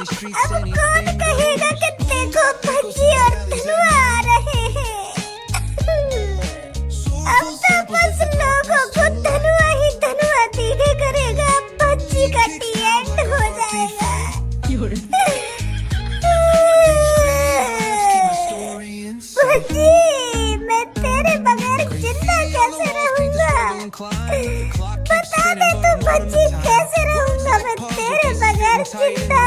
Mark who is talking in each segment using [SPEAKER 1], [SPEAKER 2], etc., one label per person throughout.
[SPEAKER 1] अब कौन कहेगा कि देखो भज्जी और धनुआ आ रहे हैं। अब तो बस लोगों को धनुआ ही धनुआ दिखे करेगा। भज्जी का डी एंड हो जाएगा। भज्जी, मैं तेरे बगैर जिंदा कैसे रहूंगा? बता दे तू भज्जी, कैसे रहूंगा मैं तेरे बगैर जिंदा?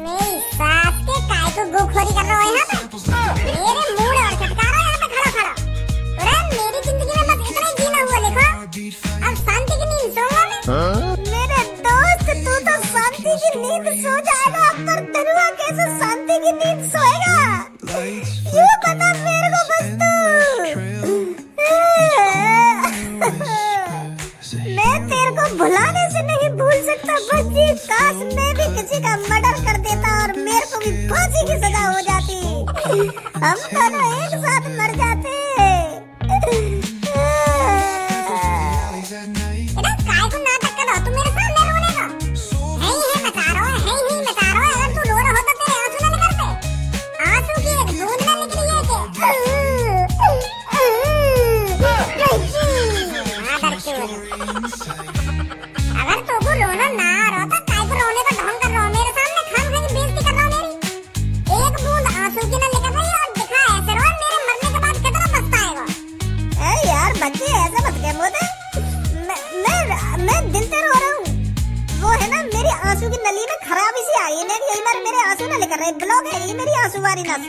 [SPEAKER 1] मेरी सास के काय को गोखोरी कर रहा है यहाँ पे? मेरे मूड और चटका रहा है यहाँ पे खड़ा खड़ा। अरे मेरी जिंदगी में बस इतना ही जीना हुआ देखो। अब शांति की नींद सोऊंगा मैं। मेरे दोस्त, तू तो शांति की नींद सो जाएगा, पर धनुआ कैसे शांति की नींद सोएगा? क्यों बता मेरे को बस तू। मैं तेरे को भुलाने से नहीं भूल सकता भज्जी। काश मैं भी किसी का मर्डर कर देता और मेरे को भी फांसी की सजा हो जाती। हम दोनों एक साथ मर जाते। काय को नाटक कर रहा तू मेरे सामने रोने का? है ही बता रहा है, है ही बता रहा है। अगर तू रो रहा होता तेरे आंसू ना निकलते। आंसू की एक बूंद ना निकली है अगर तो को रोना ना आ रहा था, काय को रोने का ढोंग कर रहा हो मेरे सामने? खाम खाई बेइज्जती कर रहा हो मेरी। एक बूंद आंसू की ना निकल रही और दिखा ऐसे रो, मेरे मरने के बाद कितना पछताएगा। ए यार बच्चे, ऐसे मत कह मुझे। मैं दिल से रो रहा हूँ। वो है ना, मेरी आंसू की नली में खराबी सी आई है। यही बार मेरे आंसू ना लेकर रहे, ब्लॉक है ये मेरी आंसू वाली नस।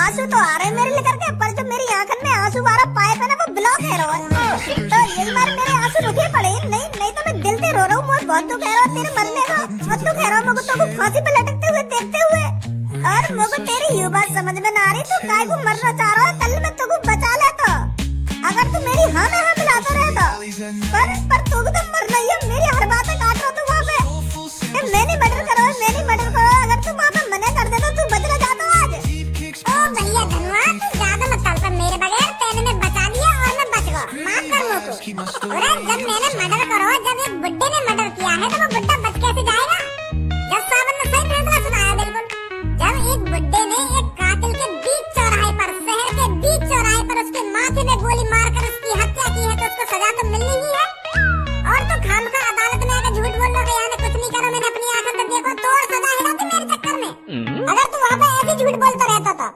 [SPEAKER 1] आंसू तो आ रहे मेरे लेकर के, पर जो मेरी आंखन में आंसू वाला पाइप है ना, वो ब्लॉक है रो। तो यही बार मेरे आंसू रुके पड़े। नहीं तो मैं दिल से रो रहा हूँ। मुझे बहुत दुख है रहा तेरे मरने का। बहुत दुख है रहा मुझे तो फांसी पे लटकते हुए देखते हुए। और मुझे तेरी ये बात समझ में ना आ रही, तो काय को मरना चाह रहा है? कल मैं तुझको बचा लेता अगर तू मेरी हाँ में हाँ मिलाता रहता। पर तू तो मरना ही है। मेरी हर बातें काट रहा तू वहाँ पे। मैंने मर्डर करो, मैंने मर्डर करो। अगर तू वहाँ पे मना कर देता तू बच ना जाता आज। ओ भैया धनुआ, तू ज्यादा मत तड़प मेरे बगैर। तेने मैं बचा लिया और मैं बच गया। माफ कर मुझको। अरे जब मैंने मर्डर करो, जब एक बुड्ढे ने मर्डर किया है, तो वो बुड्ढा बच कैसे जाएगा? जब सावन ने सही फैसला सुनाया बिल्कुल। जब एक बुड्ढे ने एक कातिल के बीच चौराहे पर, शहर के बीच चौराहे पर उसके माथे में गोली मारकर उसकी हत्या की है, तो उसको सजा तो मिलनी ही है। और तो खामखा अदालत में आकर झूठ बोल रहा है, यानी कुछ नहीं करो, मैंने अपनी आंखों से देखो, तोड़ सजा है ना मेरे चक्कर में। अगर तू वहाँ पे ऐसे झूठ बोलता रहता था,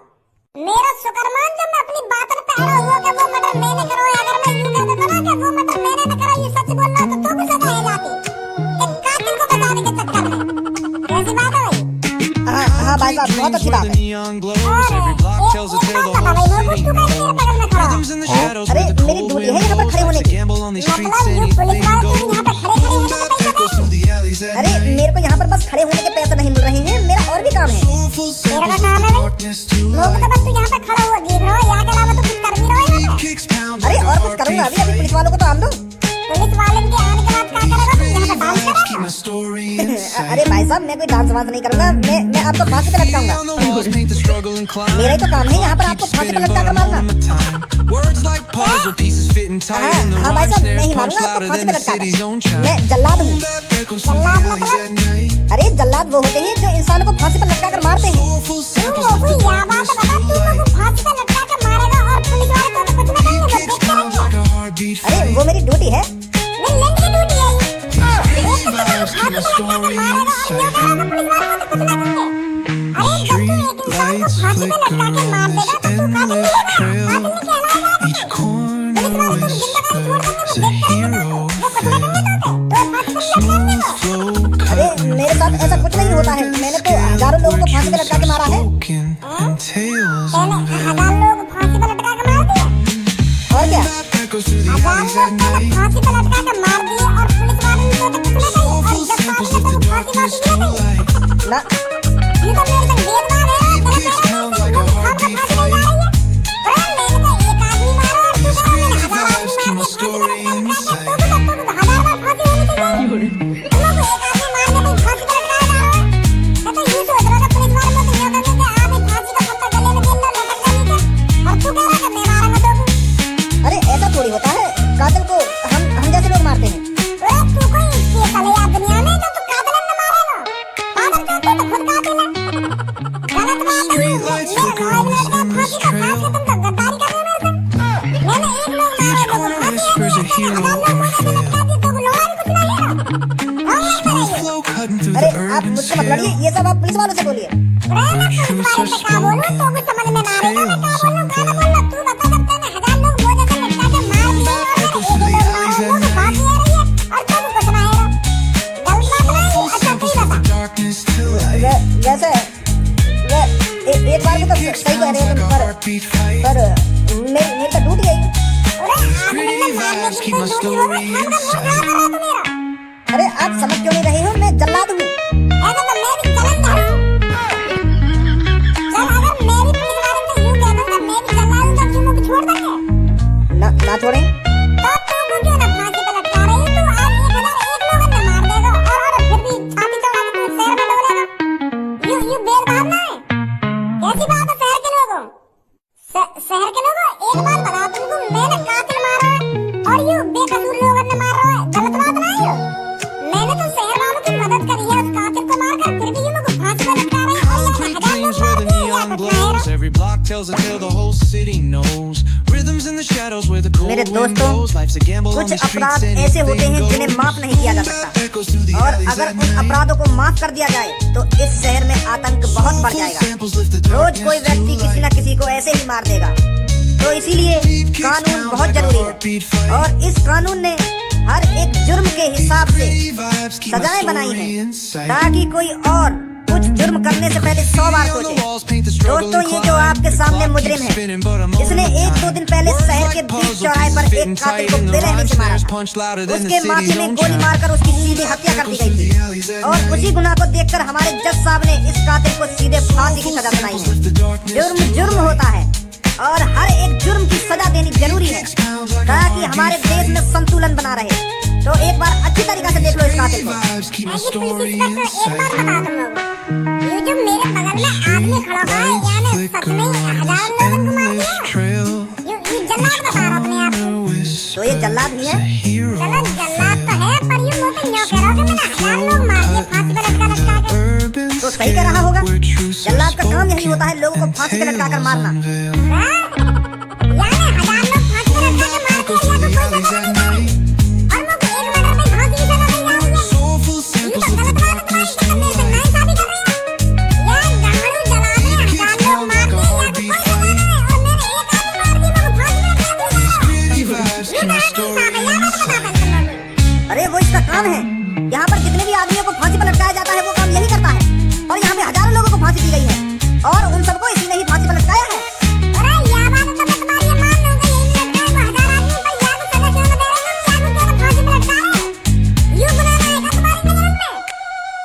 [SPEAKER 1] मेरा शुक्रमान जब मैं अपनी बात पे अड़ा हुआ कि वो मर्डर मैंने करो, अगर मैं यूं कर देता ना कि वो मर्डर मैंने न करा, ये सच बोल रहा तो भी सजा है जाती। एक कातिल को बचाने के चक्कर में। कैसी बात है भाई?
[SPEAKER 2] हाँ भाई साहब, बहुत अच्छी बात है। अरे मेरी ड्यूटी है यहाँ पर खड़े होने की। अरे मेरे को यहाँ पर बस खड़े होने के पैसे नहीं मिल रहे हैं, मेरा और भी काम है।
[SPEAKER 1] मेरा काम है भाई, लोग तो बस तू यहाँ पे खड़ा हुआ देख रहा है, यहाँ के अलावा तो कुछ कर भी रहा है।
[SPEAKER 2] अरे और कुछ करूँगा अभी पुलिस वालों को तो आम दो।
[SPEAKER 1] पुलिस वाले के आने के बाद क्या करेगा? तू यहाँ पे डांस करेगा?
[SPEAKER 2] अरे भाई साहब, मैं कोई डांस वांस नहीं करूँगा। मैं आपको फांसी पे लटकाऊंगा। मेरा ही तो काम है यहाँ पर आपको फांसी पे लटका कर मारना। हाँ भाई साहब, मैं ही मारूंगा आपको फांसी पे लटका कर। मैं जल्लाद हूँ।
[SPEAKER 1] जल्लाद मतलब?
[SPEAKER 2] अरे जल्लाद वो होते हैं जो इंसानों को फांसी पे लटका कर मारते हैं।
[SPEAKER 1] तू या बात बता, तू मुझे फांसी पे लटका कर मारेगा और पुलिस वाले तो कुछ ना करेंगे, बस देख करेंगे।
[SPEAKER 2] अरे वो मेरी ड्यूटी है।
[SPEAKER 1] नहीं लंच की ड्यूटी है ये। एक तो तू मुझे फांसी पे लटका कर मारेगा और ये करेगा पुलिस वाले तो कुछ ना करेंगे। अरे जब तू एक इंसान को फांसी पे लटका के मार देगा तो तू कातिल नहीं होगा। कातिल नहीं कहलाएगा। पुलिस वाले तो जिंदा का छोड़ देंगे, वो देखते रहेंगे। वो कुछ ना करेंगे तो फांसी पे लटका देंगे।
[SPEAKER 2] अरे मेरे साथ ऐसा कुछ नहीं होता है। मैंने तो हजारों लोगों को फांसी पे लटका के मारा है।
[SPEAKER 1] पहले 1000 लोग फांसी पे लटका के मार दिए।
[SPEAKER 2] और क्या?
[SPEAKER 1] 1000 लोग पहले फांसी पे लटका के मार दिए और पुलिस वाले ने तो कुछ ना कही। और जब फांसी पे तो फांसी वासी नहीं कही
[SPEAKER 2] ना।
[SPEAKER 1] ये तो मेरे तक भेदभाव है। तेरे पैरों में से फांसी नहीं जा रही है। मैंने तो एक आदमी मारा और तू कहा मैंने 1000 आदमी मार दिए। फांसी पे लटका के तो 1000 बार फांसी होनी चाहिए। तुम लोग एक आदमी मारने में फांसी पे लटकाया जा रहा है। मैं तो ये सोच रहा था पुलिस वाले मुझे ये कहते कि आप एक फांसी का पत्ता गले में डाल लो लटक जाने के, और तू कह रहा है कि मैं मारूंगा तो।
[SPEAKER 2] अरे ऐसा थोड़ी होता है। कातिल को हम मुझसे मत लड़िए, ये सब आप पुलिस वालों से बोलिए।
[SPEAKER 1] मैं पुलिस वाले से क्या बोलूं, तो कुछ समझ में ना आ रही है, मैं क्या बोलूं, क्या ना बोलूं। तू बता, जब तूने 1000 लोग वो जैसे लटका के मार दिए और एक ही लोग मारे, वो तो बात ये रही है और तुम कुछ ना है। गलत बात नहीं। अच्छा तू बता,
[SPEAKER 2] वैसे एक बार में तो सही कह रहे हो तुम, पर मेरी तो ड्यूटी है। अरे आप समझ क्यों नहीं रहे हो, मैं जल्लाद हूँ।
[SPEAKER 1] ऐसा तो मैं भी जलंधर हूँ। जब अगर मेरी पुलिस वाले तो यूं कह दूंगा मैं भी जल्लाद हूँ, तो क्यों मुझे छोड़ देंगे?
[SPEAKER 2] ना छोड़ें
[SPEAKER 1] तो तू क्यों ना फांसी पे लटका रही है? तू आज 1001 लोगों ने मार देगा और फिर भी छाती चौड़ा के तू शहर में डोलेगा। यूं बेदबाब ना है। कैसी बात है शहर के लोगों? शहर के लोगों, एक बात बता तुमको, मैंने कातिल मारा है और यूं बेकसूर लोगों ने मारा है, गलत बात नहीं है। मैंने तो शहर वालों की मदद करी है उस कातिल को मारकर, फिर भी ये लोग फांसी पे लटका रहे हैं और यहाँ 1000 लोग मार दिए। या कुछ नहीं है।
[SPEAKER 3] Every block tells a tale the whole city knows. Rhythms in the shadows where the cold
[SPEAKER 2] मेरे
[SPEAKER 3] wind
[SPEAKER 2] दोस्तों,
[SPEAKER 3] blows. Life's a gamble on
[SPEAKER 2] कुछ
[SPEAKER 3] the streets
[SPEAKER 2] अपराध
[SPEAKER 3] and
[SPEAKER 2] ऐसे होते
[SPEAKER 3] anything
[SPEAKER 2] हैं जिन्हें
[SPEAKER 3] goes.
[SPEAKER 2] माफ नहीं किया जा सकता, और अगर उन अपराधों को माफ कर दिया जाए तो इस शहर में आतंक बहुत बढ़ जाएगा। रोज कोई व्यक्ति किसी न किसी को ऐसे ही मार देगा। तो इसीलिए कानून बहुत जरूरी है, और इस कानून ने हर एक जुर्म के हिसाब से सजाएं बनाई हैं, ताकि कोई और कुछ जुर्म करने से पहले 100 बार सोचे। दोस्तों, ये जो आपके सामने मुजरिम है, इसने 1-2 दिन पहले शहर के बीच चौराहे पर एक कातिल को बेरहमी से मारा था। उसके माथे में गोली मारकर उसकी सीधी हत्या कर दी गई थी, और उसी गुनाह को देखकर हमारे जज साहब ने इस कातिल को सीधे फांसी की सजा सुनाई है। जुर्म होता है और हर एक जुर्म की सजा देनी जरूरी है, ताकि हमारे देश में संतुलन बना रहे। तो एक बार अच्छी तरीके से देख लो इस कातिल को।
[SPEAKER 1] ये जो मेरे बगल में आदमी खड़ा हुआ है, यानी सच में 1000 लोगों को मार दिया। ये जल्लाद बता रहा अपने आप को।
[SPEAKER 2] तो ये जल्लाद ही है।
[SPEAKER 1] चलो जल्लाद तो है, पर यूं मुझे यूं कह रहा हो कि मैंने 1000 लोग मार दिए फांसी पे लटका के।
[SPEAKER 2] तो सही कह रहा होगा। जल्लाद का काम यही होता है, लोगों को फांसी पे लटका कर मारना।
[SPEAKER 1] यानी 1000 लोग फांसी पे लटका के मार दिए, या तो कोई सजा नहीं देगी, और मुझे 1 मर्डर में फांसी की सजा दी जा रही है। ये तो गलत बात है तुम्हारी, तो मेरे से नाइंसाफी कर रही है। यार गाड़ू जला दे, 1000 लोग मार दिए, या तो कोई सजा नहीं है, और मैंने एक आदमी मार दिया, मुझे फांसी पे लटका दिया। ये नाइंसाफ है, या मैं तो बता सकता हूँ।
[SPEAKER 2] अरे वो इसका काम है। यहाँ पर जितने भी आदमियों को फांसी पर लटकाया जाता है, वो काम यही करता है। और यहाँ पे हजारों लोगों को फांसी दी गई है, और उन सबको इसी ने ही फांसी पर लटकाया है।
[SPEAKER 1] अरे यह बात तो मैं तुम्हारी ये मान लूंगा, यही लटकाए वो 1000 आदमी, पर या तो सजा क्यों ना दे रहे हो, या तो फांसी पे लटका रहे हो। यूं गुनाह ना है तुम्हारी नजर में।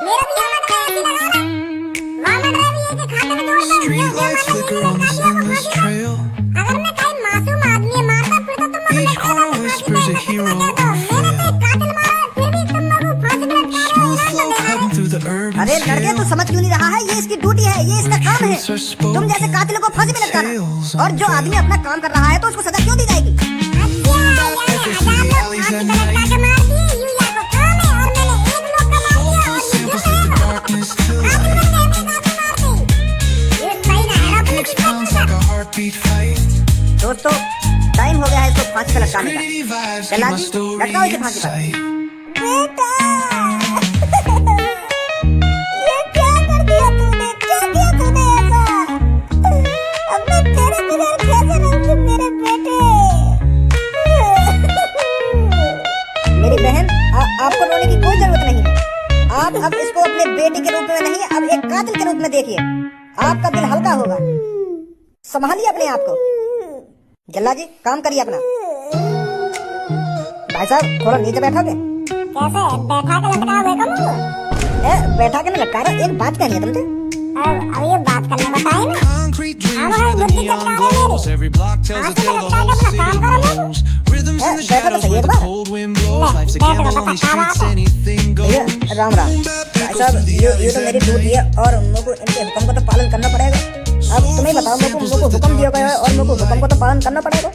[SPEAKER 1] मेरा भी यहाँ मत ऐसी लगा रहा। वहाँ मत रहे भी ये के खाते में जोड़ दो, ये माता जी ने लटका दिया वो फांसी पे। अगर मैं कहीं मासूम आदमी मारता, फिर तो तुम मुझे लटका दो फांसी पे। मैंने तो एक कातिल मारा, फिर भी तुम लोग फांसी पे लटका रहे हो, ना तो मेरा।
[SPEAKER 2] अरे लड़के, तू समझ क्यों नहीं रहा है? ये इसकी ड्यूटी है, ये इसका काम है, तुम जैसे कातिलों को फांसी पे लटकाना। और जो आदमी अपना काम कर रहा है, तो उसको सजा क्यों दी जाएगी?
[SPEAKER 1] अच्छा, यानी 1000 लोग फांसी पे लटका के मार दिए, यूं या को काम है, और मैंने 1 लोग का मार दिया, और ये क्यों करेगा? कातिल बनने अपने कातिल मार दी। ये सही ना है, अपनी किस्मत में।
[SPEAKER 2] दोस्तों, टाइम हो गया है इसको फांसी पे लटकाने का। जल्लाद जी, लटकाओ इसे फांसी पर।
[SPEAKER 1] बेटा, ये क्या कर दिया तूने? क्या किया तूने ऐसा? अब मैं तेरे बगैर कैसे रहूंगी मेरे बेटे?
[SPEAKER 2] मेरी बहन, आपको रोने की कोई जरूरत नहीं है। आप अब इसको अपने बेटे के रूप में नहीं, अब एक कातिल के रूप में देखिए, आपका दिल हल्का होगा। संभालिए अपने आप को। जल्लाद जी, काम करिए अपना। भाई साहब, थोड़ा नीचे बैठोगे?
[SPEAKER 1] कैसे बैठा के लटका हुए कम?
[SPEAKER 2] बैठा के ना लटका रहा, एक बात कहनी है तुमसे।
[SPEAKER 1] अब ये बात करने बताए ना। हम हर बुद्धि चटका रहे मेरी। फांसी पे लटका के अपना काम करो लोग।
[SPEAKER 2] बैठा तो सही है राम राम। भाई साहब, ये तो मेरी ड्यूटी है, और मुझको इनके हुक्म को तो पालन करना पड़ेगा। अब तुम्हें बताओ, मुझको हुक्म दिया गया है, और मुझको हुक्म को तो पालन करना पड़ेगा।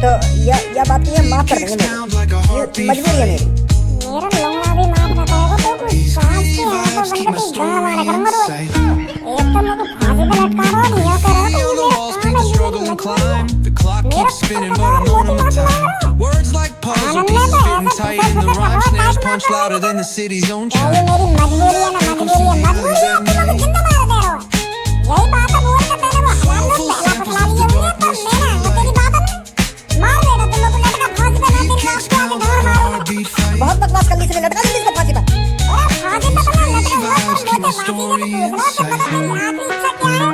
[SPEAKER 2] तो यह बात नहीं है, माफ कर देंगे मेरी, ये मजबूरी है मेरी।
[SPEAKER 1] मेरा लंगड़ा भी माफ ना करेगा तो कुछ सांस के हाथों बनकर तो गाना मारा करूंगा रोज। एक तो मुझको फांसी पे लटका रहा है, या कर रहा है, तो मेरा काम है, मेरा
[SPEAKER 3] The clock keeps spinning, but I'm on my time. Words like puzzle pieces fitting tight and the rhyme snares punch louder than the city's own
[SPEAKER 1] ये
[SPEAKER 3] chime.
[SPEAKER 1] मेरी मजबूरी है ना, मजबूरी है, मजबूरी है, तुम लोग जिंदा मारते रहो। यही बात है, बोल के पहले वो हलाल लोग पहला पकड़ा लिए हुए हैं, पर मैं ना तेरी बात है मार बेटा, तुम लोग को लटका फांसी पे ना तेरी नाक पे आके ढोर मारूंगा।
[SPEAKER 2] बहुत बकवास कर ली इसने, लटका दी इसको फांसी पर।
[SPEAKER 1] अरे फांसी पे तो ना लटका हुआ, पर मोटे फांसी से तो पूछ रहा हूँ कि पता तेरी आखिरी इच्छा क्या है।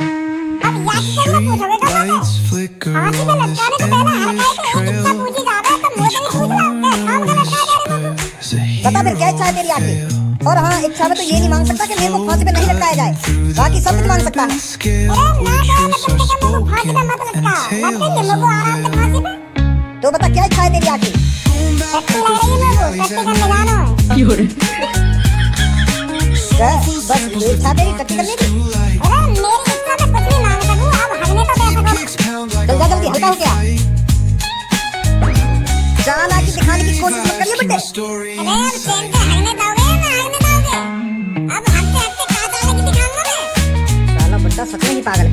[SPEAKER 1] अब याद से ना पूछोगे तो
[SPEAKER 3] Lights flicker
[SPEAKER 1] फांसी पे
[SPEAKER 3] on
[SPEAKER 1] लटकाने
[SPEAKER 3] this
[SPEAKER 1] से पहले हर
[SPEAKER 3] endless
[SPEAKER 1] कहीं की एक इच्छा
[SPEAKER 3] trail.
[SPEAKER 1] पूछी जावे तो मोटे ही पूछ रहा हूँ कि शाम को लटका दे रहे हो।
[SPEAKER 3] There's a
[SPEAKER 2] बता फिर क्या इच्छा है तेरी आखिरी? और हाँ, इच्छा में तो ये नहीं मांग सकता कि मेरे को फांसी पे नहीं लटकाया जाए, बाकी सब कुछ मांग सकता है।
[SPEAKER 3] scale
[SPEAKER 1] अरे ना
[SPEAKER 3] which
[SPEAKER 1] कहे
[SPEAKER 3] is
[SPEAKER 1] तो तुम क्या मेरे को फांसी पे मत लटका, लटकेंगे मेरे को आराम से फांसी पे।
[SPEAKER 2] तो बता क्या इच्छा है तेरी आखिरी?
[SPEAKER 1] टट्टी लग रही है मेरे को, टट्टी करने जाना है।
[SPEAKER 2] बस ये इच्छा तेरी टट्टी करने की?
[SPEAKER 1] अरे मेरी इच्छा में कुछ नहीं मांग सकूं, अब हगने तो दे सको।
[SPEAKER 2] चल जा जल्दी, हल्का हो गया। चालाकी दिखाने की कोशिश मत करिए बेटे।
[SPEAKER 1] अरे अब चैन से हगने दोगे या ना हगने दोगे? अब हगते हगते कहाँ चालाकी दिखाऊंगा मैं?
[SPEAKER 2] साला बड्डा सच में ही पागल है।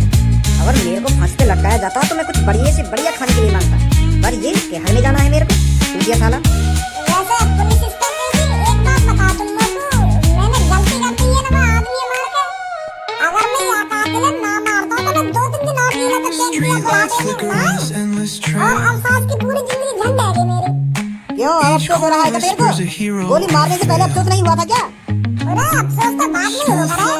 [SPEAKER 2] अगर मेरे को फांसी पे लटकाया जाता तो मैं कुछ बढ़िया से बढ़िया खाने के लिए मांगता, पर ये कि हरने जाना है मेरे को, तू दिया साला।
[SPEAKER 1] वैसे पुलिस इंस्पेक्टर जी, एक बात बता तुम लोग को, मैंने गलती कर दी है ना वो आदमी मार के। अगर मैं या कातिल ना मारता तो मैं 2-3 दिन और जीना तो देख लिया बुला देंगे मार। और अल्फाज की पूरी जिंदगी झंड है मेरी।
[SPEAKER 2] क्यों अफसोस हो रहा है क्या तेरे को? गोली मारने से पहले अफसोस नहीं हुआ था क्या?
[SPEAKER 1] अरे अफसोस तो बाद में होगा रे।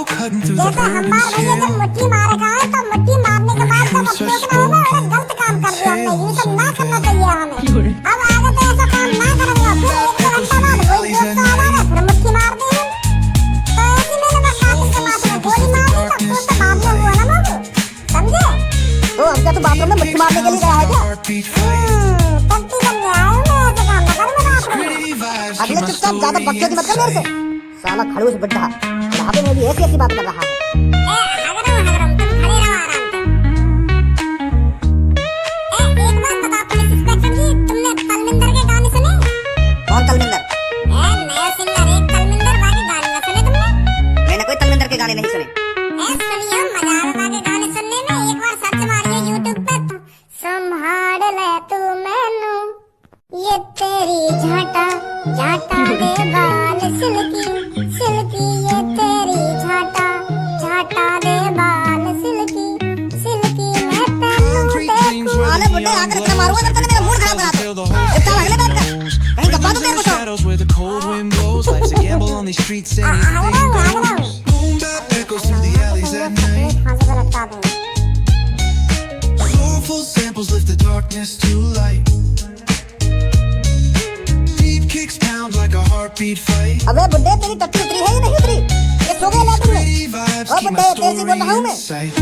[SPEAKER 1] जैसे हमार भैया जब मुट्ठी मारे गए तो मुट्ठी मारने के बाद जब अफसोस ना होगा, अरे गलत काम कर दिया हमने, ये सब ना करना चाहिए हमें। अब आगे तो ऐसा काम ना करूंगा, फिर 1-2 घंटा बाद कोई दोस्त आ जाएगा, फिर मुट्ठी मार दी हम। तो ऐसी मैंने बस कातिल के माथे में गोली मार दी, तो अफसोस तो बाद में हुआ ना बाबू, समझे?
[SPEAKER 2] तो हम क्या तो बाथरूम में मुट्ठी मारने के लिए गया है क्या?
[SPEAKER 1] टट्टी बनने आया हूँ मैं, ऐसे काम ना करूँ मैं बाथरूम में।
[SPEAKER 2] अगले चुपचाप ज्यादा बकचोदी मत कर मेरे से। साला खड़ूस बुड्ढा यहाँ पे मैं भी ऐसी ऐसी बात कर रहा है।
[SPEAKER 1] हग रहा हूँ, तुम खड़े रहो आराम से। एक बात बता पुलिस इंस्पेक्टर जी, तुमने तलविंदर के गाने सुने?
[SPEAKER 2] कौन तलविंदर?
[SPEAKER 1] नया सिंगर एक तलविंदर, बाकी गाने ना सुने तुमने?
[SPEAKER 2] मैंने कोई तलविंदर के गाने नहीं सुने।
[SPEAKER 1] सुनिए, मजा आवे बाकी गाने सुनने में। एक बार सर्च मारिए यूट्यूब पे, संभाल ले तू मैनू, ये तेरी झाटा झाटा दे बाल सिल्की सिल्की, ये तेरी झाटा झाटा दे बाल सिल्की सिल्की, मैं तेनू देखूं।
[SPEAKER 2] आले बुड्ढे आकर इतना मारूंगा जब तक मेरा मूड खराब करा दे। इतना अगले बात कर, कहीं गप्पा तो तेरे को तो।
[SPEAKER 3] shadows where the cold wind blows. Life's a gamble on these streets.
[SPEAKER 1] Hug
[SPEAKER 3] Anything
[SPEAKER 1] रहा हूँ, हग रहा हूँ।
[SPEAKER 3] echoes through the alleys at night.
[SPEAKER 1] फांसी पे लटका दूंगी।
[SPEAKER 3] Soulful samples lift the darkness to light. Deep kicks pound like a heartbeat fight.
[SPEAKER 2] अबे बुड्ढे तेरी टट्टी उतरी है या नहीं उतरी? ये सो गया ले तुमने?
[SPEAKER 3] Pretty vibes
[SPEAKER 2] ओ
[SPEAKER 3] keep
[SPEAKER 2] बुड्ढे
[SPEAKER 3] my
[SPEAKER 2] तेरे से बोल रहा हूँ
[SPEAKER 3] story
[SPEAKER 2] मैं।
[SPEAKER 3] in sight.